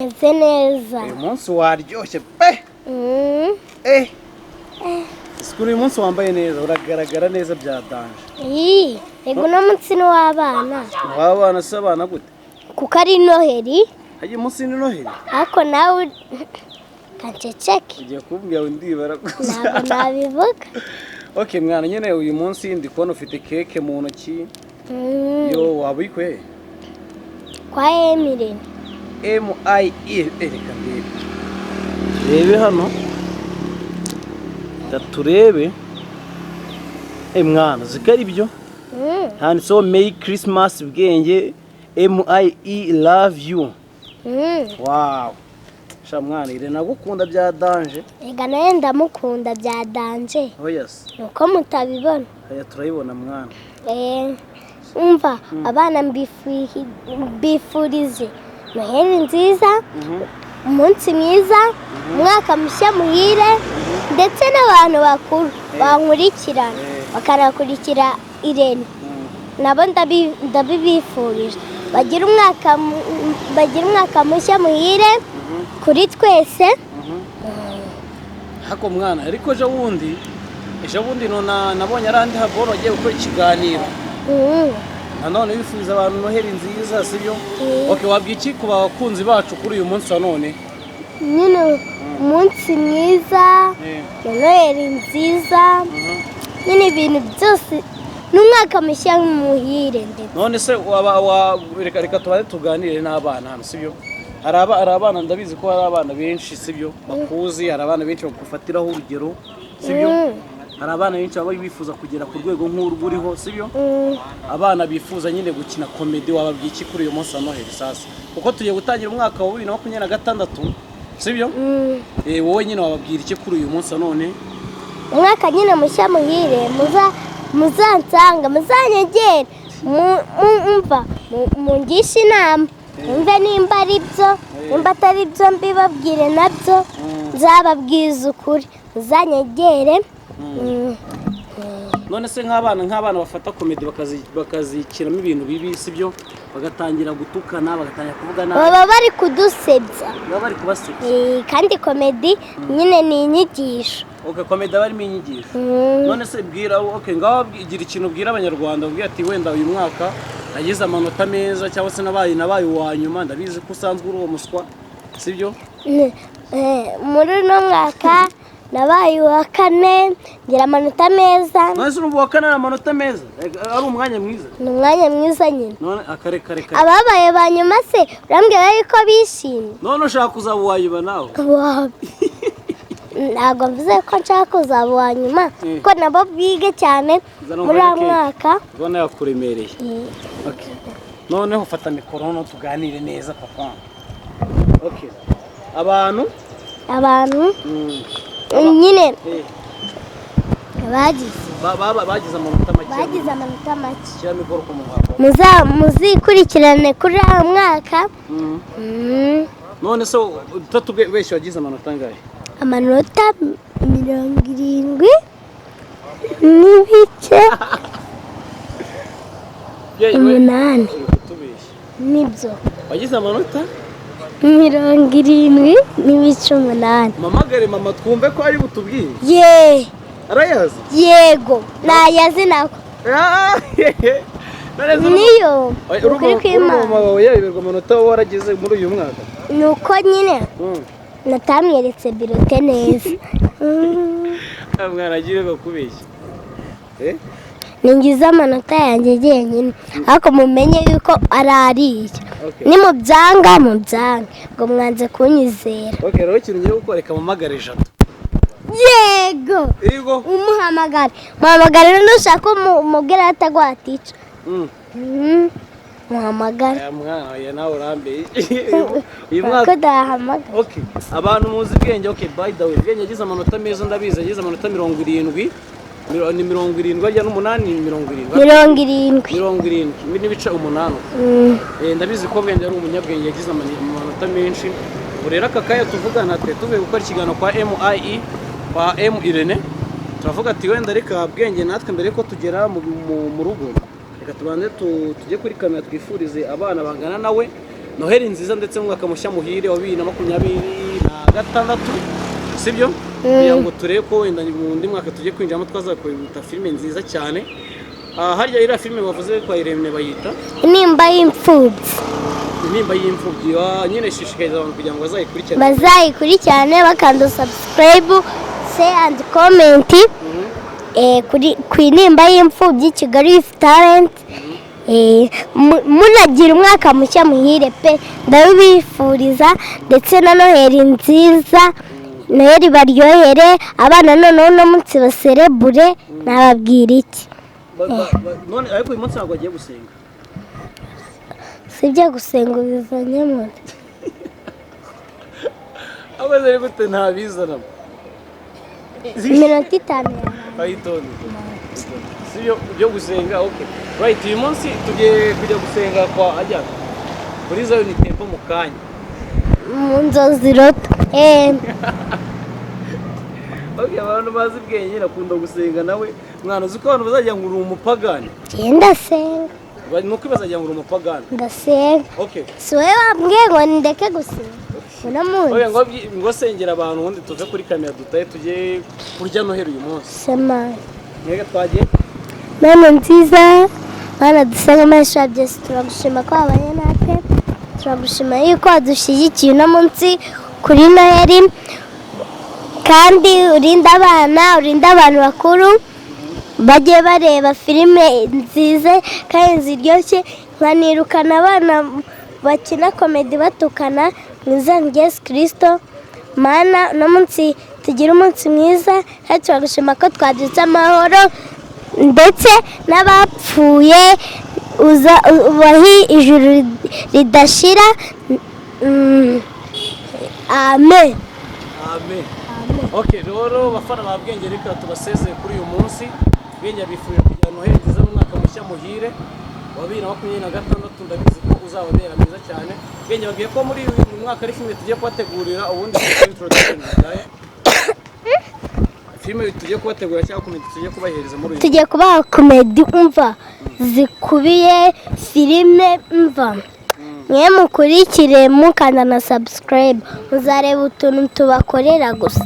meze neza. Uyu munsi waryoshye pe. Uyu munsi wambaye neza, uragaragara neza bya danje. Ego no munsi ni w'abana. W'abana se abana gute? Kuko ari Noheli. Haje munsi ni Noheli. Ako nawe kanceceke. Ugiye kumbwira undi barakuza. Ntabwo nabivuga. Okay mwana, nyene uyu munsi ndi kubona ufite keke mu ntoki. Yo wabikwe? Kwa Emile. M-I-E reka rebe hano. Turebe. Mwana zikari byo? Handitseho Merry Christmas Bwenge. M-I-E love you. Wow. Sha mwana ire nagukunda bya danje. Ega naye ndamukunda bya danje. Oh yes. Nuko mutabibona. Aya turayibona mwana. Umva abana mbifurize Noheli nziza, umunsi mwiza, umwaka mushya muhire, ndetse n'abantu bakuru bankurikirana bakanakurikira Irene. Nabo ndabibifurije. Bagira umwaka mushya muhire kuri twese. Hako mwana ariko ejo bundi nabonye arandi haboro agiye gukora ikiganiro. Nanone bifuza abantu Noheli nziza sibyo? Okay wabwiye iki ku bakunzi bacu kuri uyu munsi wa none? Nyine umunsi mwiza, Noheli nziza, nyine ibintu byose n'umwaka mushya muhire ndetse. None se reka tubaze tuganire n'abana hano sibyo? Hari abana ndabizi ko hari abana benshi sibyo bakuzi, hari abana benshi bakufatiraho urugero sibyo? Hari abana benshi baba bifuza kugera ku rwego nk'uru uriho sibyo? Abana bifuza nyine gukina comedy wababwiye iki kuri uyu munsi wa Noheli sasa? Kuko tugiye gutangira umwaka wa 2026 sibyo? Wowe nyine wababwira iki kuri uyu munsi wa none? Umwaka nyine mushya muhire muzansanga muzanyegera umva mungisha inama umve nimba ari byo nimba atari byo mbibabwire nabyo nzababwiza ukuri muzanyegere. None se nk'abana bafata comedy bakazikiramo ibintu bibi sibyo bagatangira gutukana bagatangira kuvuga nabi baba bari kudusebya baba bari kubasebya kandi comedy nyine ni inyigisho. Okay comedy barimo inyigisho. None se bwira okay ngaho igira ikintu bwira abanyarwanda ubwiye ati wenda uyu mwaka nagize amanota meza cyangwa se nabaye uwa nyuma ndabizi ko usanzwe uri uwo muswa sibyo? Muri no mwaka nabaye uwa kane ngira amanota meza. None se uwa kane amanota meza ari umwanya mwiza? Ni umwanya mwiza nyine. None akare ababaye ba nyuma se urambwira yuko bishimye? None ushaka kuzaba uwayiba nawe? Ntabwo mvuze ko nshaka kuzaba uwa nyuma ko nabo bige cyane muri uwo mwaka. Ubona yakuremereye. Okay. Noneho ufata mikoro no tuganire neza papa. Okay. Abantu nyine bagize amanota make. Shyira mikoro ku muhaka. Muzikurikirane kuri uwo mwaka. None se utatubeshye wagize amanota angahe? Amanota 70 n'ibice 8. Nibyo. Wagize amanota 70 n'ibice 8. Mamagare mama twumve ko ari butubwire. Arayazi? Yego, nayazi nako. Niyo. Ukuri kw'Imana. Mama wawe yabiberwa amanota waragize muri uyu mwaka. Nuko nyine. Natamweretse birote neza. Mwana agiye bakubeshya. Ningize amanota yanjye nyine ariko mumenye yuko arariye. Ni mu byanga ngo mwanze kunyizera. Okay rero ikintu ngiye gukoreka Mamagare eshatu. Yego. Umuhamagare. Muhamagare nushaka umubwira atagwatica. Muhamagare. Mwana ya nawe urambe. Uyu mwaka dahamagara. Okay. Abantu muzi Bwenge okay by the way Bwenge yagize amanota meza ndabizi yagize amanota 70 ni 70 ajya n'umunani 70 n'ibice 8. Ndabizi ko Bwenge ari umunyabwenge yagize amanota menshi. Urera akakaya tuvugana twe tuvuye gukora ikigano kwa MIE kwa Irene turavuga ati wenda reka Bwenge natwe mbere ko tugera mu rugo reka tubanze tujye kuri kamera twifurize abana bangana nawe Noheli nziza ndetse n'umwaka mushya muhire wa 2026 sibyo kugira ngo turebe ko wenda mu ndi mwaka tujye kwinjiramo twazakora filime nziza cyane. Harya iriya filime bavuze ko ayiremye bayita Intimba y'imfubyi. Intimba y'imfubyi. Nyine shishikariza abantu kugira ngo bazayikurikirane bakanda subscribe, share and comment ku Intimba y'imfubyi Kigali with talent. Munagira umwaka mushya muhire pe, ndabifuriza ndetse na Noheli nziza. Noheli baryohere abana, noneho no munsi baserebure. Nababwira iki? None ariko uyu munsi ntabwo agiye gusenga. Sibyo gusenga ubizanye mu abaze gute ntabizana iminota 5 bayitonde sibyo byo gusenga. Okay right, uyu munsi tugiye kujya gusenga kwa ajya kuri Zion Temple mu kanya mu nzozi roto. Okay, abantu bazi Bwenge nakunda gusenga nawe mwana uzi ko abantu bazajya ngo uri umupagani. Genda senga. Nuko bazajya ngo uri umupagani. Ndasenga. Okay. Si wowe wambwiye ngo ndeke gusenga. Unamuzi. Oya ngo sengera abantu ubundi tuve kuri kamera dutaye tujye kurya Noheli uyu munsi. Sema. Mwega twagiye. Mana nziza, Mana dusanga amasha byose turagushima ko abanye natwe. Turagushima yuko wadushyigikiye uno munsi kuri Noheli. Kandi urinda abana, urinda abantu bakuru bajye bareba filime nziza kandi ziryoshye, nkanirukana abana bakina komedi batukana mu izina rya Yesu Kristo. Mana no munsi tugira umunsi mwiza, kandi turagushima ko twagize amahoro ndetse n'abapfuye ubahi ijuru ridashira. Amen. Amen. Okay, rero bafana ba Bwenge reka tubasezeye kuri uyu munsi. Bwenge bifuje kugira Noheli nziza n'umwaka mushya muhire wa 2026. Ndabizi ko uzababera mwiza cyane. Bwenge bagiye ko muri uyu mwaka ari filime tugiye kubategurira ubundi introduction zayo. Filime tugiye kubategurira cyangwa komedi tugiye kubahereza muri uyu. Tugiye kubaha komedi umva zikubiye filime umva. Mwe mukurikire mukanda na subscribe, muzareba utuntu tubakorera gusa.